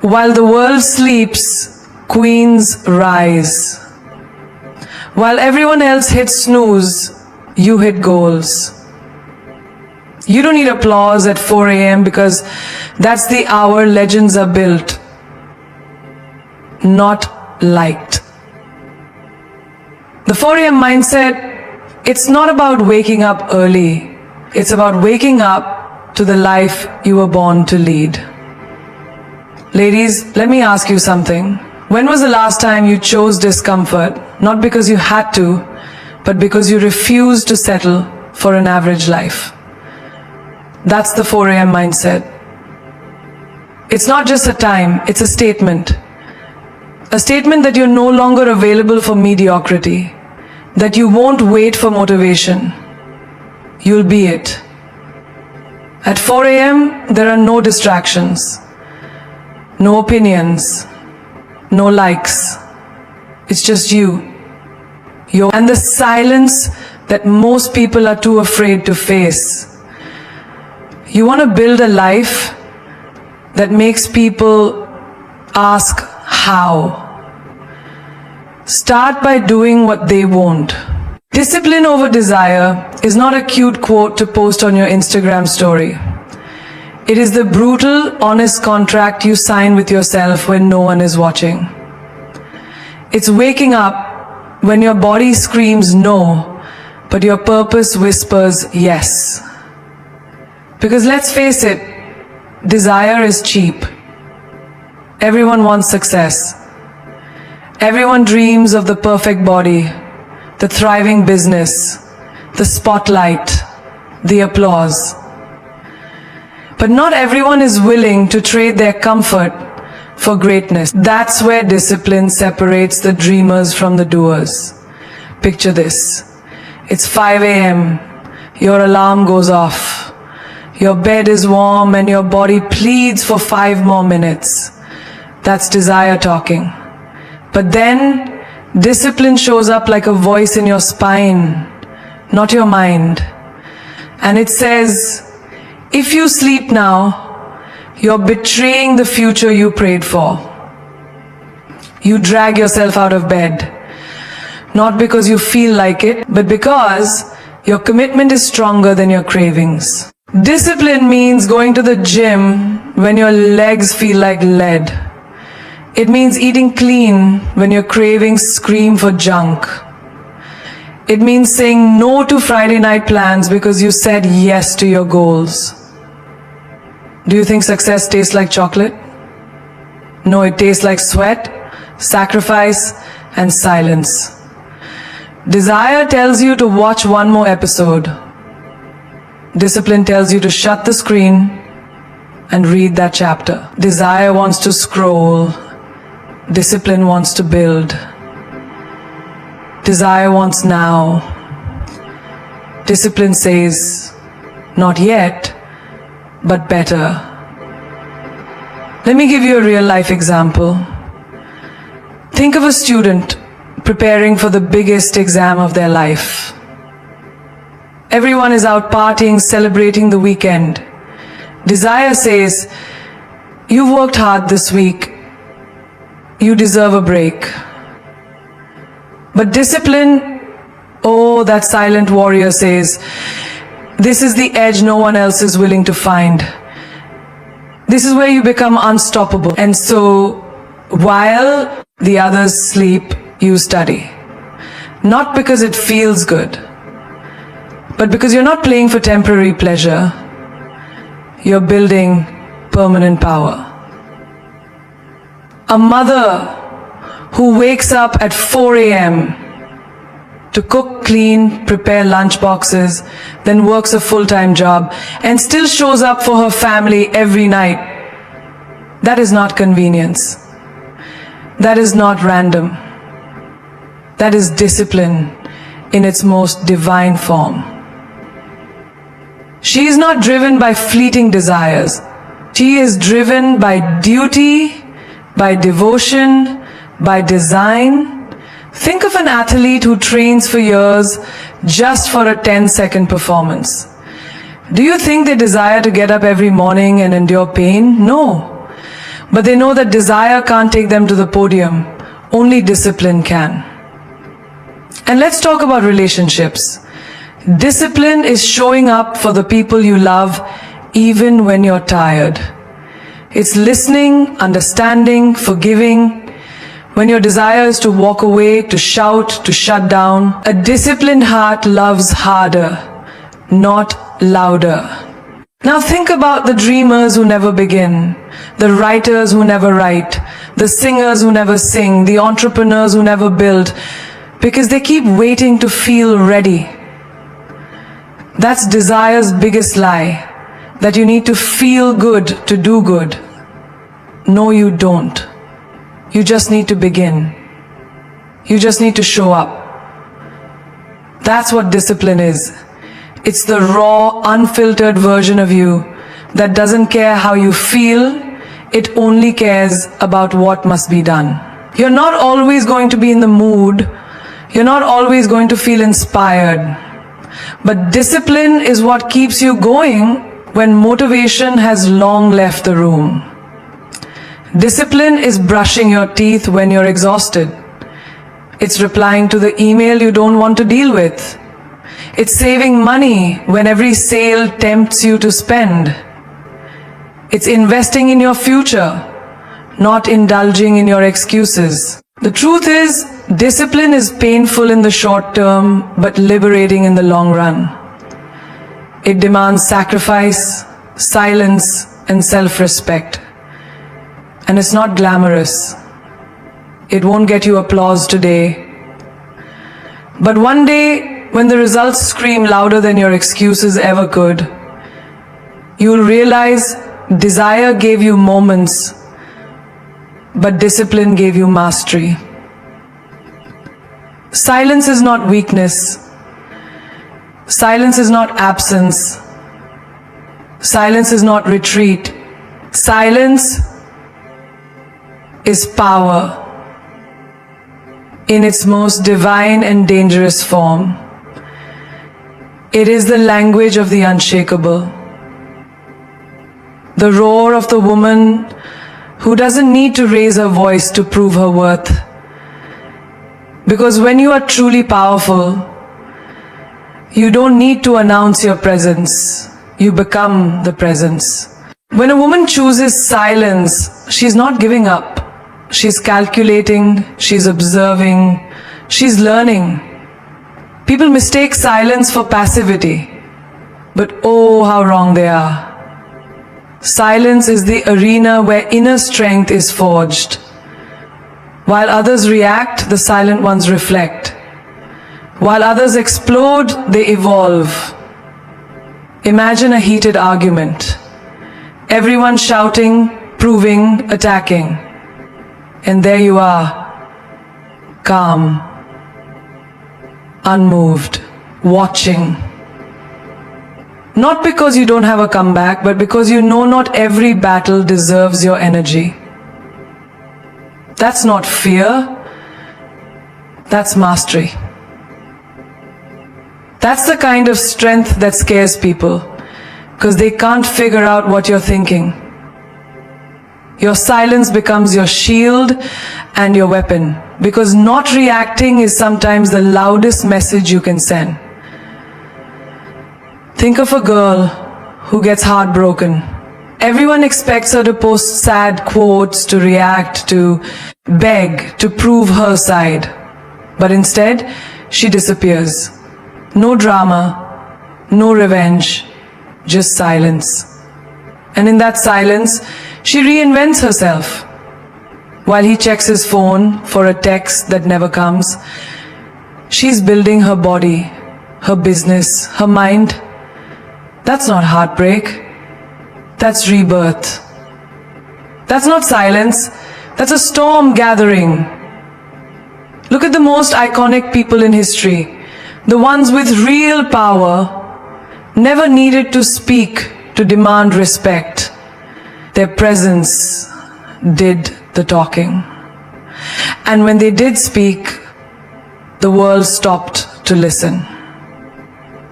While the world sleeps, queens rise. While everyone else hits snooze, you hit goals. You don't need applause at 4 a.m. because that's the hour legends are built, not liked. The 4 a.m. mindset, it's not about waking up early. It's about waking up to the life you were born to lead. Ladies, let me ask you something. When was the last time you chose discomfort, not because you had to, but because you refused to settle for an average life? That's the 4 a.m. mindset. It's not just a time, it's a statement. A statement that you're no longer available for mediocrity, that you won't wait for motivation. You'll be it. At 4 a.m., there are no distractions, no opinions, no likes. It's just you. And the silence that most people are too afraid to face. You want to build a life that makes people ask how. Start by doing what they won't. Discipline over desire is not a cute quote to post on your Instagram story. It is the brutal, honest contract you sign with yourself when no one is watching. It's waking up when your body screams no, but your purpose whispers yes. Because let's face it, desire is cheap. Everyone wants success. Everyone dreams of the perfect body, the thriving business, the spotlight, the applause. But not everyone is willing to trade their comfort for greatness. That's where discipline separates the dreamers from the doers. Picture this. It's 5 a.m. Your alarm goes off. Your bed is warm and your body pleads for 5 more minutes. That's desire talking. But then, discipline shows up like a voice in your spine, not your mind. And it says, if you sleep now, you're betraying the future you prayed for. You drag yourself out of bed, not because you feel like it, but because your commitment is stronger than your cravings. Discipline means going to the gym when your legs feel like lead. It means eating clean when your cravings scream for junk. It means saying no to Friday night plans because you said yes to your goals. Do you think success tastes like chocolate? No, it tastes like sweat, sacrifice, and silence. Desire tells you to watch one more episode. Discipline tells you to shut the screen and read that chapter. Desire wants to scroll. Discipline wants to build. Desire wants now. Discipline says, not yet, but better. Let me give you a real life example. Think of a student preparing for the biggest exam of their life. Everyone is out partying, celebrating the weekend. Desire says, you've worked hard this week. You deserve a break. But discipline, oh, that silent warrior says, this is the edge no one else is willing to find. This is where you become unstoppable. And so, while the others sleep, you study. Not because it feels good, but because you're not playing for temporary pleasure. You're building permanent power. A mother who wakes up at 4 a.m. to cook, clean, prepare lunch boxes, then works a full-time job and still shows up for her family every night. That is not convenience. That is not random. That is discipline in its most divine form. She is not driven by fleeting desires. She is driven by duty, by devotion, by design. Think of an athlete who trains for years just for a 10-second performance. Do you think they desire to get up every morning and endure pain? No. But they know that desire can't take them to the podium. Only discipline can. And let's talk about relationships. Discipline is showing up for the people you love even when you're tired. It's listening, understanding, forgiving. When your desire is to walk away, to shout, to shut down, a disciplined heart loves harder, not louder. Now think about the dreamers who never begin, the writers who never write, the singers who never sing, the entrepreneurs who never build, because they keep waiting to feel ready. That's desire's biggest lie, that you need to feel good to do good. No, you don't. You just need to begin. You just need to show up. That's what discipline is. It's the raw, unfiltered version of you that doesn't care how you feel, it only cares about what must be done. You're not always going to be in the mood. You're not always going to feel inspired. But discipline is what keeps you going when motivation has long left the room. Discipline is brushing your teeth when you're exhausted. It's replying to the email you don't want to deal with. It's saving money when every sale tempts you to spend. It's investing in your future, not indulging in your excuses. The truth is, discipline is painful in the short term, but liberating in the long run. It demands sacrifice, silence, and self-respect. And it's not glamorous. It won't get you applause today. But one day, when the results scream louder than your excuses ever could, you'll realize desire gave you moments, but discipline gave you mastery. Silence is not weakness. Silence is not absence. Silence is not retreat. Silence is power in its most divine and dangerous form. It is the language of the unshakable. The roar of the woman who doesn't need to raise her voice to prove her worth. Because when you are truly powerful, you don't need to announce your presence. You become the presence. When a woman chooses silence, she's not giving up. She's calculating, she's observing, she's learning. People mistake silence for passivity, but oh, how wrong they are. Silence is the arena where inner strength is forged. While others react, the silent ones reflect. While others explode, they evolve. Imagine a heated argument. Everyone shouting, proving, attacking. And there you are, calm, unmoved, watching. Not because you don't have a comeback, but because you know not every battle deserves your energy. That's not fear, that's mastery. That's the kind of strength that scares people, because they can't figure out what you're thinking. Your silence becomes your shield and your weapon, because not reacting is sometimes the loudest message you can send. Think of a girl who gets heartbroken. Everyone expects her to post sad quotes, to react, to beg, to prove her side. But instead, she disappears. No drama, no revenge, just silence. And in that silence, she reinvents herself. While he checks his phone for a text that never comes, she's building her body, her business, her mind. That's not heartbreak. That's rebirth. That's not silence. That's a storm gathering. Look at the most iconic people in history. The ones with real power never needed to speak to demand respect. Their presence did the talking. And when they did speak, the world stopped to listen.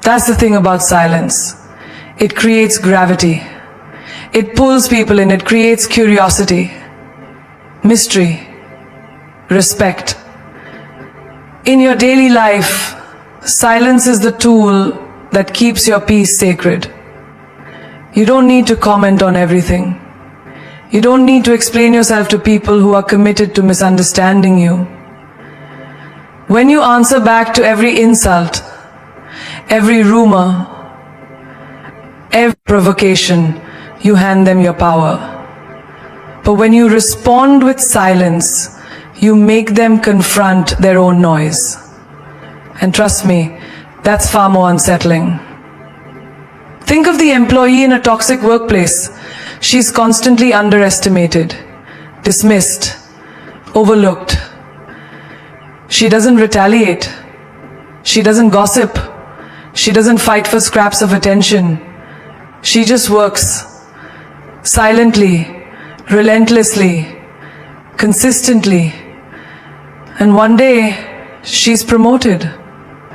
That's the thing about silence. It creates gravity. It pulls people in, it creates curiosity. mystery, respect. In your daily life, silence is the tool that keeps your peace sacred. You don't need to comment on everything. You don't need to explain yourself to people who are committed to misunderstanding you. When you answer back to every insult, every rumor, every provocation, you hand them your power. But when you respond with silence, you make them confront their own noise. And trust me, that's far more unsettling. Think of the employee in a toxic workplace. She's constantly underestimated, dismissed, overlooked. She doesn't retaliate. She doesn't gossip. She doesn't fight for scraps of attention. She just works silently, relentlessly, consistently. And one day, she's promoted.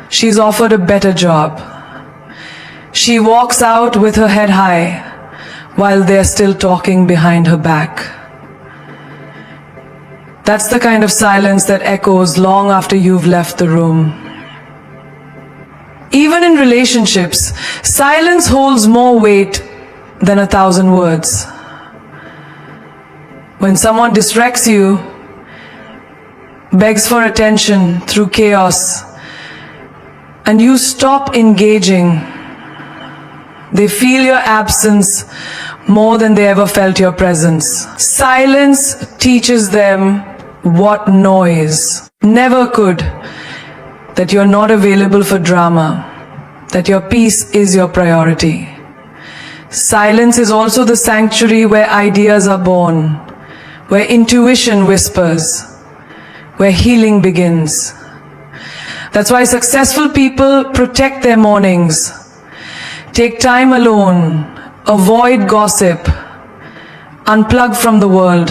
She's offered a better job. She walks out with her head high while they're still talking behind her back. That's the kind of silence that echoes long after you've left the room. Even in relationships, silence holds more weight than 1,000 words. When someone distracts you, begs for attention through chaos, and you stop engaging, they feel your absence more than they ever felt your presence. Silence teaches them what noise never could, that you're not available for drama, that your peace is your priority. Silence is also the sanctuary where ideas are born, where intuition whispers, where healing begins. That's why successful people protect their mornings, take time alone, avoid gossip, unplug from the world.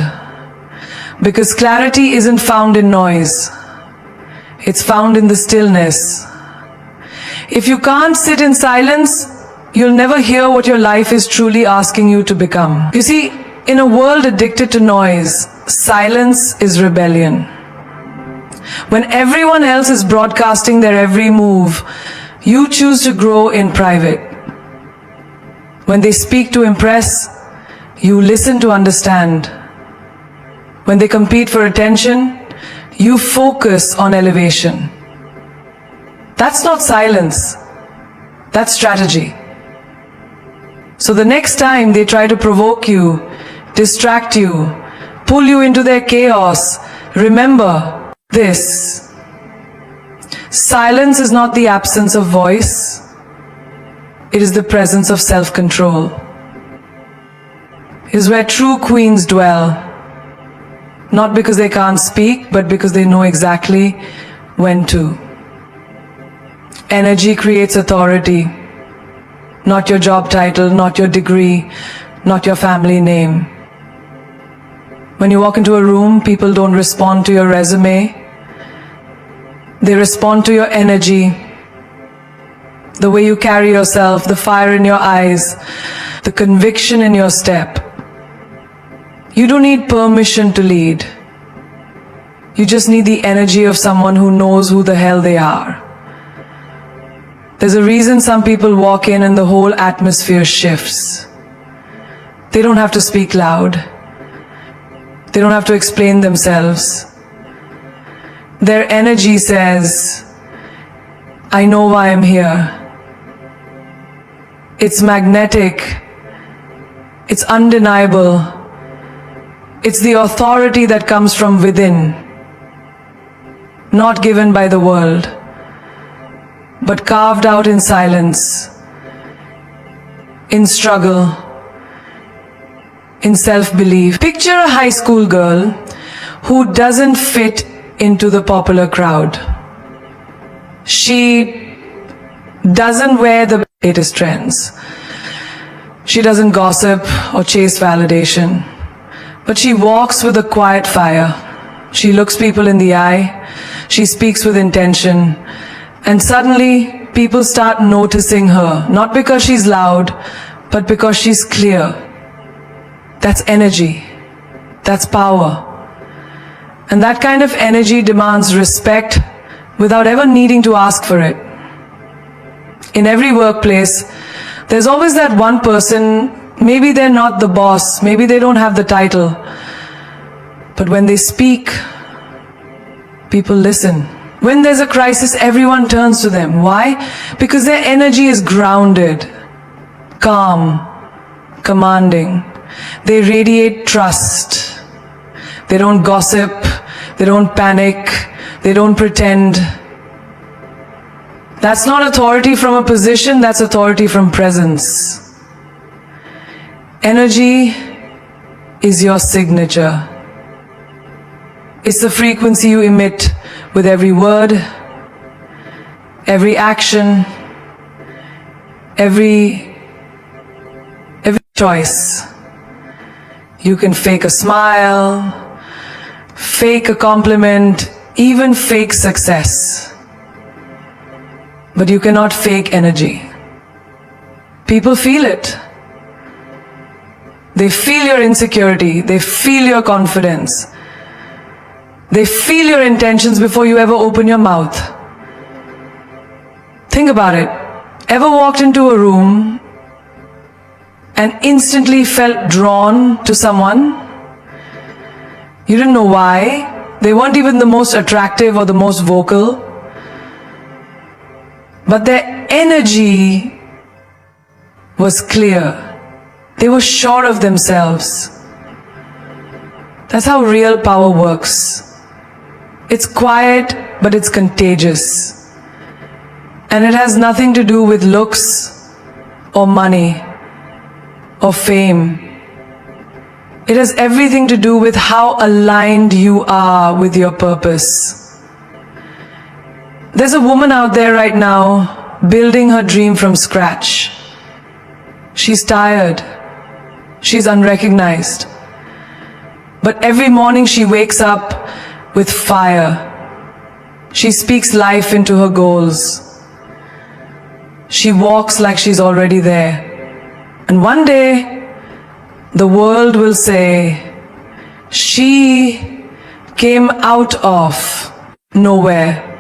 Because clarity isn't found in noise. It's found in the stillness. If you can't sit in silence, you'll never hear what your life is truly asking you to become. You see, in a world addicted to noise, silence is rebellion. When everyone else is broadcasting their every move, you choose to grow in private. When they speak to impress, you listen to understand. When they compete for attention, you focus on elevation. That's not silence. That's strategy. So the next time they try to provoke you, distract you, pull you into their chaos, remember this. Silence is not the absence of voice. It is the presence of self-control. It is where true queens dwell. Not because they can't speak, but because they know exactly when to. Energy creates authority. Not your job title, not your degree, not your family name. When you walk into a room, people don't respond to your resume. They respond to your energy, the way you carry yourself, the fire in your eyes, the conviction in your step. You don't need permission to lead. You just need the energy of someone who knows who the hell they are. There's a reason some people walk in and the whole atmosphere shifts. They don't have to speak loud. They don't have to explain themselves. Their energy says, I know why I'm here. It's magnetic. It's undeniable. It's the authority that comes from within, not given by the world, but carved out in silence, in struggle, in self-belief. Picture a high school girl who doesn't fit into the popular crowd. She doesn't wear the latest trends. She doesn't gossip or chase validation. But she walks with a quiet fire. She looks people in the eye. She speaks with intention. And suddenly, people start noticing her. Not because she's loud, but because she's clear. That's energy. That's power. And that kind of energy demands respect without ever needing to ask for it. In every workplace, there's always that one person, maybe they're not the boss, maybe they don't have the title, but when they speak, people listen. When there's a crisis, everyone turns to them. Why? Because their energy is grounded, calm, commanding. They radiate trust. They don't gossip, they don't panic, they don't pretend. That's not authority from a position, that's authority from presence. Energy is your signature. It's the frequency you emit with every word, every action, every choice. You can fake a smile, fake a compliment, even fake success. But you cannot fake energy. People feel it. They feel your insecurity. They feel your confidence. They feel your intentions before you ever open your mouth. Think about it. Ever walked into a room and instantly felt drawn to someone? You didn't know why. They weren't even the most attractive or the most vocal. But their energy was clear. They were sure of themselves. That's how real power works. It's quiet, but it's contagious. And it has nothing to do with looks or money or fame. It has everything to do with how aligned you are with your purpose. There's a woman out there right now building her dream from scratch. She's tired. She's unrecognized. But every morning she wakes up with fire. She speaks life into her goals. She walks like she's already there. And one day, the world will say, she came out of nowhere.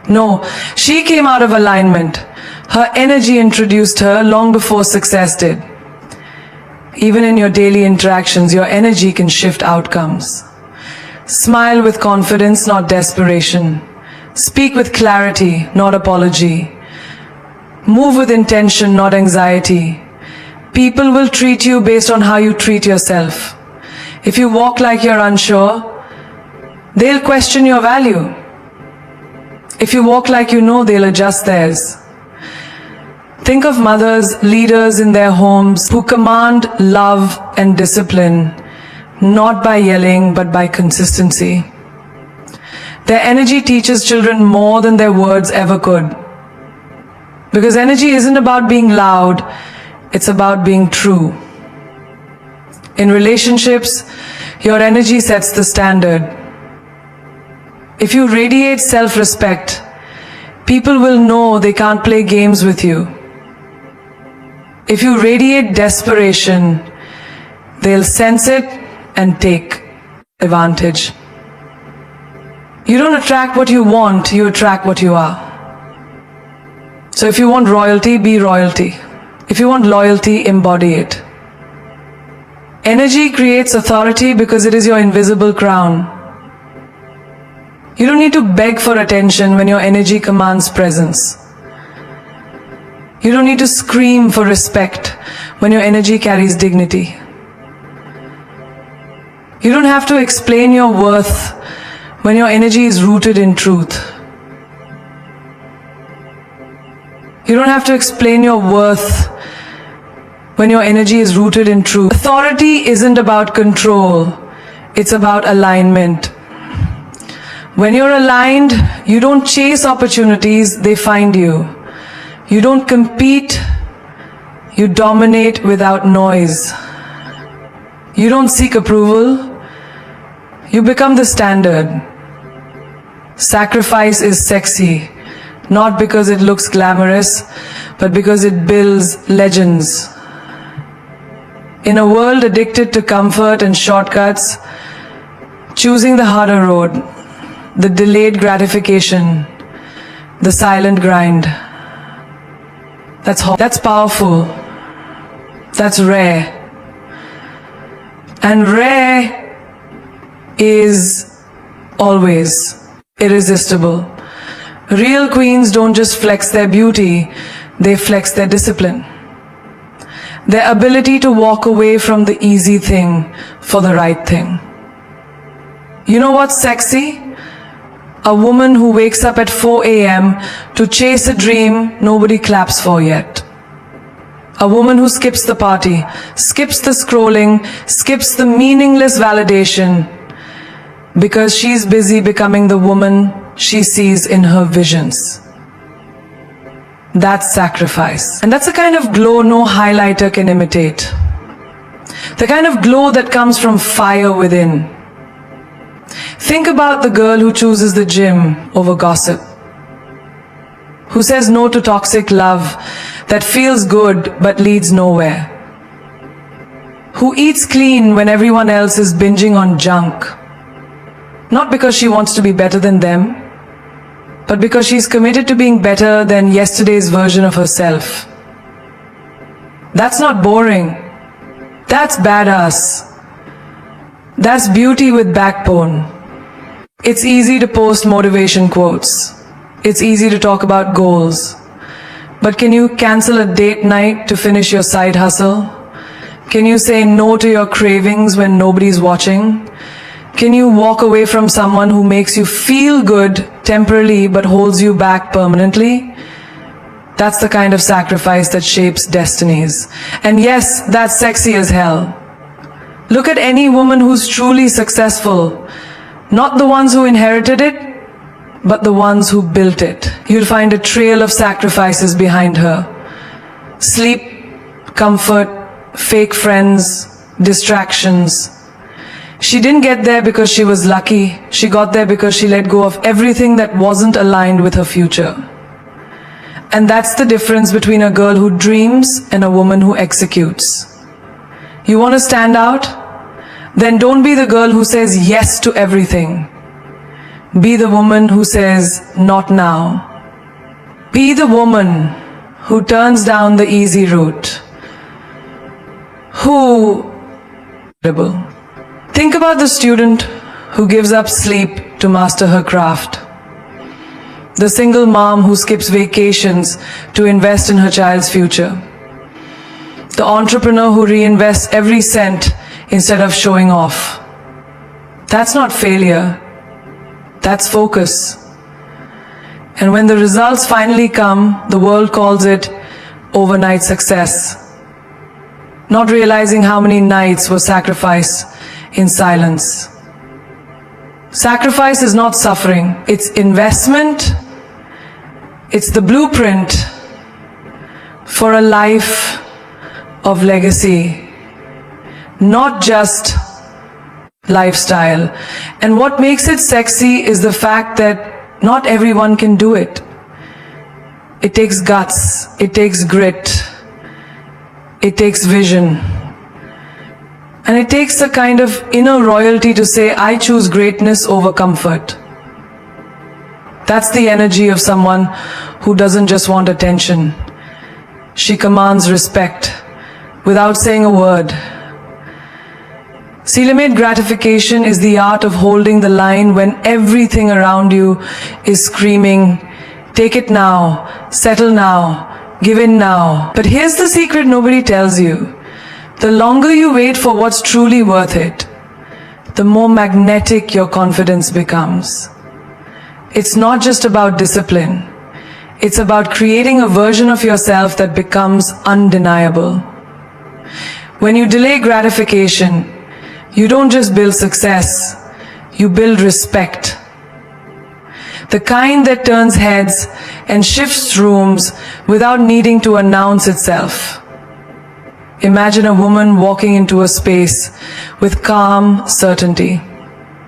No, she came out of alignment. Her energy introduced her long before success did. Even in your daily interactions, your energy can shift outcomes. Smile with confidence, not desperation. Speak with clarity, not apology. Move with intention, not anxiety. People will treat you based on how you treat yourself. If you walk like you're unsure, they'll question your value. If you walk like you know, they'll adjust theirs. Think of mothers, leaders in their homes who command love and discipline, not by yelling, but by consistency. Their energy teaches children more than their words ever could. Because energy isn't about being loud, it's about being true. In relationships, your energy sets the standard. If you radiate self-respect, people will know they can't play games with you. If you radiate desperation, they'll sense it and take advantage. You don't attract what you want, you attract what you are. So if you want royalty, be royalty. If you want loyalty, embody it. Energy creates authority because it is your invisible crown. You don't need to beg for attention when your energy commands presence. You don't need to scream for respect when your energy carries dignity. You don't have to explain your worth when your energy is rooted in truth. You don't have to explain your worth when your energy is rooted in truth. Authority isn't about control, it's about alignment. When you're aligned, you don't chase opportunities, they find you. You don't compete, you dominate without noise. You don't seek approval, you become the standard. Sacrifice is sexy, not because it looks glamorous, but because it builds legends. In a world addicted to comfort and shortcuts, choosing the harder road, the delayed gratification, the silent grind. That's powerful. That's rare. And rare is always irresistible. Real queens don't just flex their beauty, they flex their discipline. Their ability to walk away from the easy thing for the right thing. You know what's sexy? A woman who wakes up at 4 a.m. to chase a dream nobody claps for yet. A woman who skips the party, skips the scrolling, skips the meaningless validation because she's busy becoming the woman she sees in her visions. That's sacrifice. And that's a kind of glow no highlighter can imitate. The kind of glow that comes from fire within. Think about the girl who chooses the gym over gossip, who says no to toxic love that feels good but leads nowhere, who eats clean when everyone else is binging on junk, not because she wants to be better than them, but because she's committed to being better than yesterday's version of herself. That's not boring. That's badass. That's beauty with backbone. It's easy to post motivation quotes. It's easy to talk about goals. But can you cancel a date night to finish your side hustle? Can you say no to your cravings when nobody's watching? Can you walk away from someone who makes you feel good temporarily but holds you back permanently? That's the kind of sacrifice that shapes destinies. And yes, that's sexy as hell. Look at any woman who's truly successful. Not the ones who inherited it, but the ones who built it. You'll find a trail of sacrifices behind her. Sleep, comfort, fake friends, distractions. She didn't get there because she was lucky. She got there because she let go of everything that wasn't aligned with her future. And that's the difference between a girl who dreams and a woman who executes. You want to stand out? Then don't be the girl who says yes to everything. Be the woman who says not now. Be the woman who turns down the easy route. Think about the student who gives up sleep to master her craft. The single mom who skips vacations to invest in her child's future. The entrepreneur who reinvests every cent instead of showing off. That's not failure. That's focus. And when the results finally come, the world calls it overnight success. Not realizing how many nights were sacrificed in silence. Sacrifice is not suffering. It's investment. It's the blueprint for a life of legacy. Not just lifestyle. And what makes it sexy is the fact that not everyone can do it. It takes guts, it takes grit, it takes vision. And it takes a kind of inner royalty to say, I choose greatness over comfort. That's the energy of someone who doesn't just want attention. She commands respect without saying a word. Delayed gratification is the art of holding the line when everything around you is screaming, take it now, settle now, give in now. But here's the secret nobody tells you. The longer you wait for what's truly worth it, the more magnetic your confidence becomes. It's not just about discipline. It's about creating a version of yourself that becomes undeniable. When you delay gratification, you don't just build success, you build respect. The kind that turns heads and shifts rooms without needing to announce itself. Imagine a woman walking into a space with calm certainty.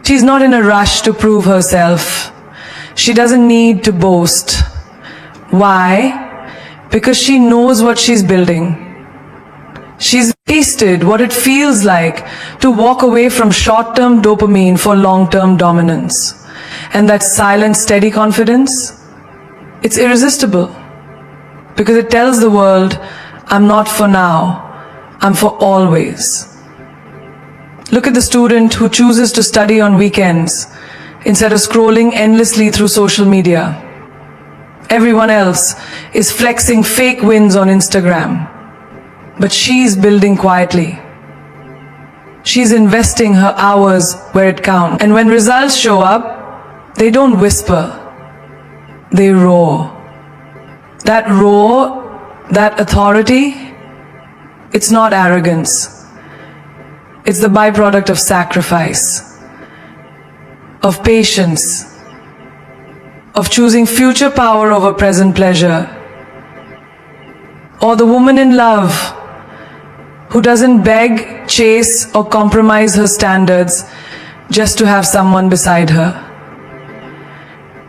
She's not in a rush to prove herself. She doesn't need to boast. Why? Because she knows what she's building. She's tasted what it feels like to walk away from short-term dopamine for long-term dominance. And that silent, steady confidence, it's irresistible. Because it tells the world, I'm not for now, I'm for always. Look at the student who chooses to study on weekends instead of scrolling endlessly through social media. Everyone else is flexing fake wins on Instagram, but she's building quietly. She's investing her hours where it counts. And when results show up, they don't whisper, they roar. That roar, that authority, it's not arrogance. It's the byproduct of sacrifice, of patience, of choosing future power over present pleasure. Or the woman in love who doesn't beg, chase, or compromise her standards just to have someone beside her.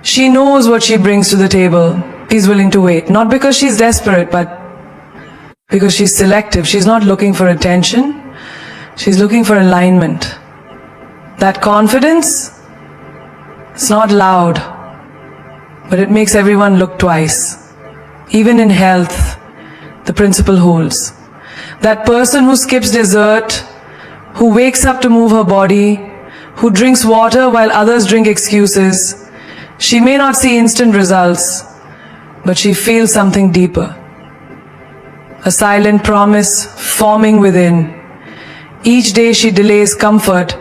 She knows what she brings to the table. She's willing to wait, not because she's desperate, but because she's selective. She's not looking for attention. She's looking for alignment. That confidence, it's not loud, but it makes everyone look twice. Even in health, the principle holds. That person who skips dessert, who wakes up to move her body, who drinks water while others drink excuses, she may not see instant results, but she feels something deeper. A silent promise forming within. Each day she delays comfort,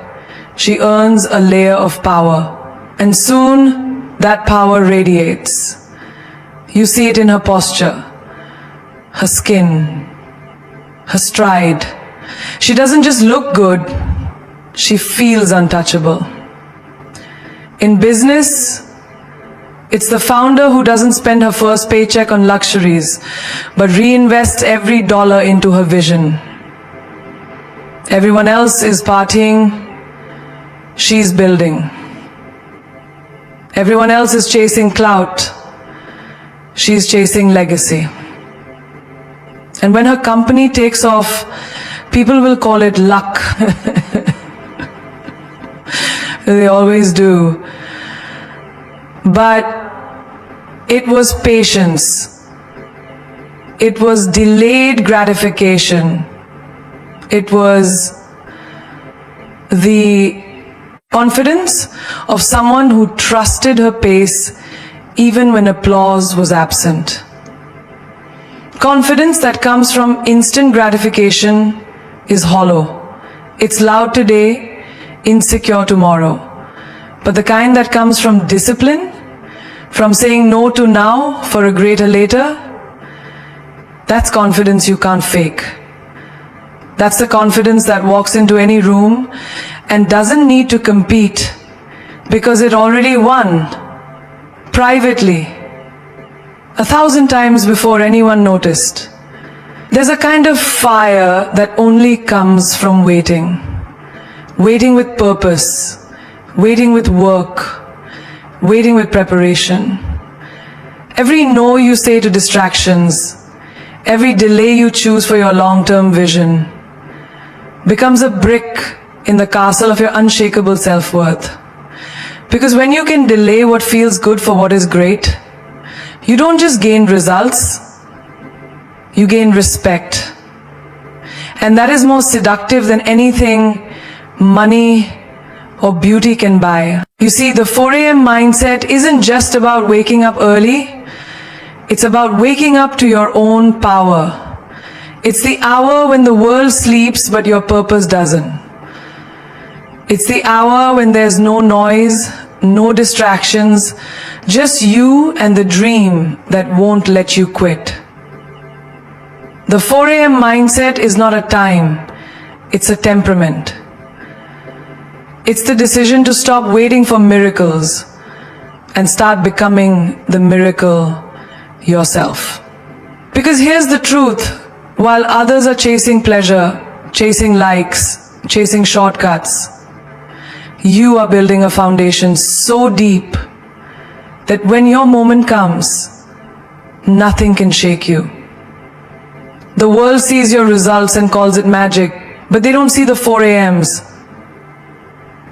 she earns a layer of power. And soon that power radiates. You see it in her posture, her skin, her stride. She doesn't just look good, she feels untouchable. In business, it's the founder who doesn't spend her first paycheck on luxuries, but reinvests every dollar into her vision. Everyone else is partying, she's building. Everyone else is chasing clout, she's chasing legacy. And when her company takes off, people will call it luck. They always do. But it was patience. It was delayed gratification. It was the confidence of someone who trusted her pace even when applause was absent. Confidence that comes from instant gratification is hollow. It's loud today, insecure tomorrow. But the kind that comes from discipline, from saying no to now for a greater later, that's confidence you can't fake. That's the confidence that walks into any room and doesn't need to compete because it already won, privately, 1,000 times before anyone noticed. There's a kind of fire that only comes from waiting. Waiting with purpose, waiting with work, waiting with preparation. Every no you say to distractions, every delay you choose for your long-term vision, becomes a brick in the castle of your unshakable self-worth. Because when you can delay what feels good for what is great, you don't just gain results, you gain respect. And that is more seductive than anything money or beauty can buy. You see, the 4 a.m. mindset isn't just about waking up early, it's about waking up to your own power. It's the hour when the world sleeps but your purpose doesn't. It's the hour when there's no noise, no distractions, just you and the dream that won't let you quit. The 4 a.m. mindset is not a time, it's a temperament. It's the decision to stop waiting for miracles and start becoming the miracle yourself. Because here's the truth. While others are chasing pleasure, chasing likes, chasing shortcuts, you are building a foundation so deep that when your moment comes, nothing can shake you. The world sees your results and calls it magic, but they don't see the 4 a.m.s,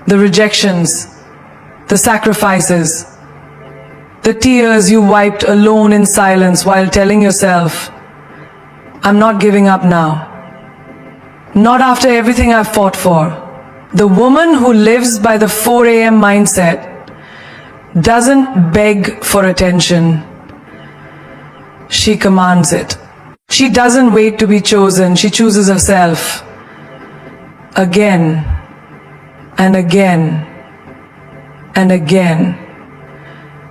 the rejections, the sacrifices, the tears you wiped alone in silence while telling yourself, I'm not giving up now. Not after everything I've fought for. The woman who lives by the 4 a.m. mindset doesn't beg for attention. She commands it. She doesn't wait to be chosen. She chooses herself. Again and again and again.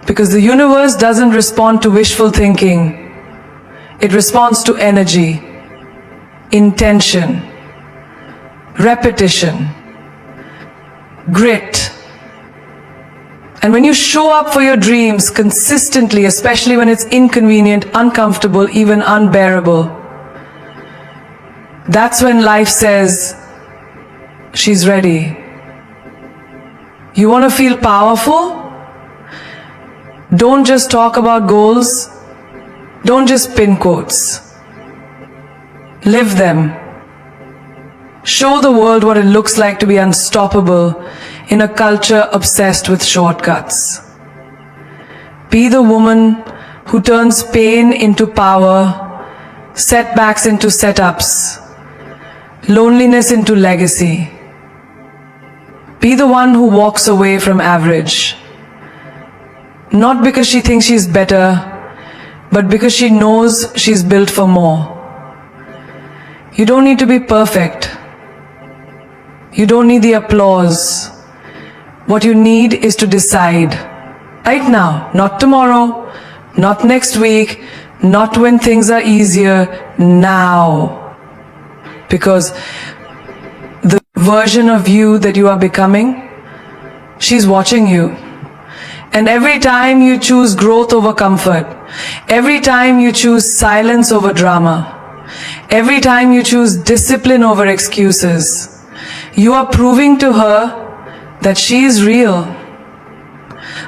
Because the universe doesn't respond to wishful thinking. It responds to energy, intention, repetition, grit. And when you show up for your dreams consistently, especially when it's inconvenient, uncomfortable, even unbearable, that's when life says, she's ready. You want to feel powerful? Don't just talk about goals. Don't just pin quotes. Live them. Show the world what it looks like to be unstoppable in a culture obsessed with shortcuts. Be the woman who turns pain into power, setbacks into setups, loneliness into legacy. Be the one who walks away from average. Not because she thinks she's better, but because she knows she's built for more. You don't need to be perfect. You don't need the applause. What you need is to decide. Right now, not tomorrow, not next week, not when things are easier, now. Because the version of you that you are becoming, she's watching you. And every time you choose growth over comfort, every time you choose silence over drama, every time you choose discipline over excuses, you are proving to her that she is real.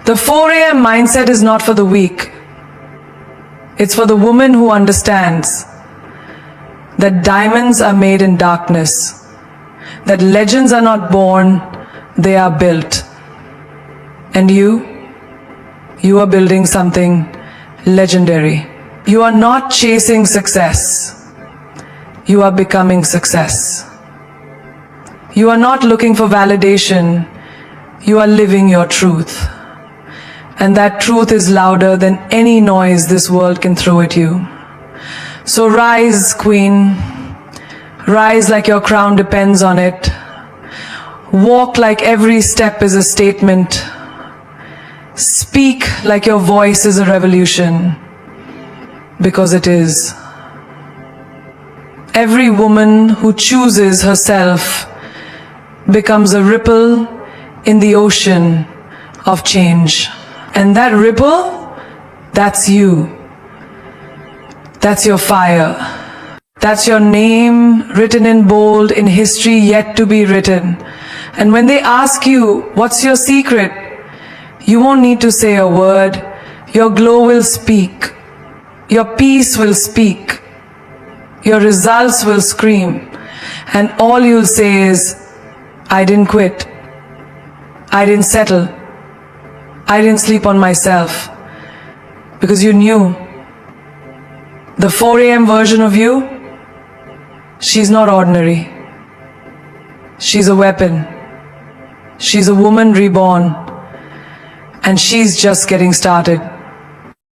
The 4 a.m. mindset is not for the weak. It's for the woman who understands that diamonds are made in darkness, that legends are not born, they are built. And you are building something legendary. You are not chasing success. You are becoming success. You are not looking for validation. You are living your truth. And that truth is louder than any noise this world can throw at you. So rise, queen. Rise like your crown depends on it. Walk like every step is a statement. Speak like your voice is a revolution, because it is. Every woman who chooses herself becomes a ripple in the ocean of change. And that ripple, that's you. That's your fire. That's your name written in bold in history yet to be written. And when they ask you, what's your secret? You won't need to say a word. Your glow will speak. Your peace will speak. Your results will scream. And all you'll say is, I didn't quit. I didn't settle. I didn't sleep on myself. Because you knew. The 4 a.m. version of you, she's not ordinary. She's a weapon. She's a woman reborn. And she's just getting started.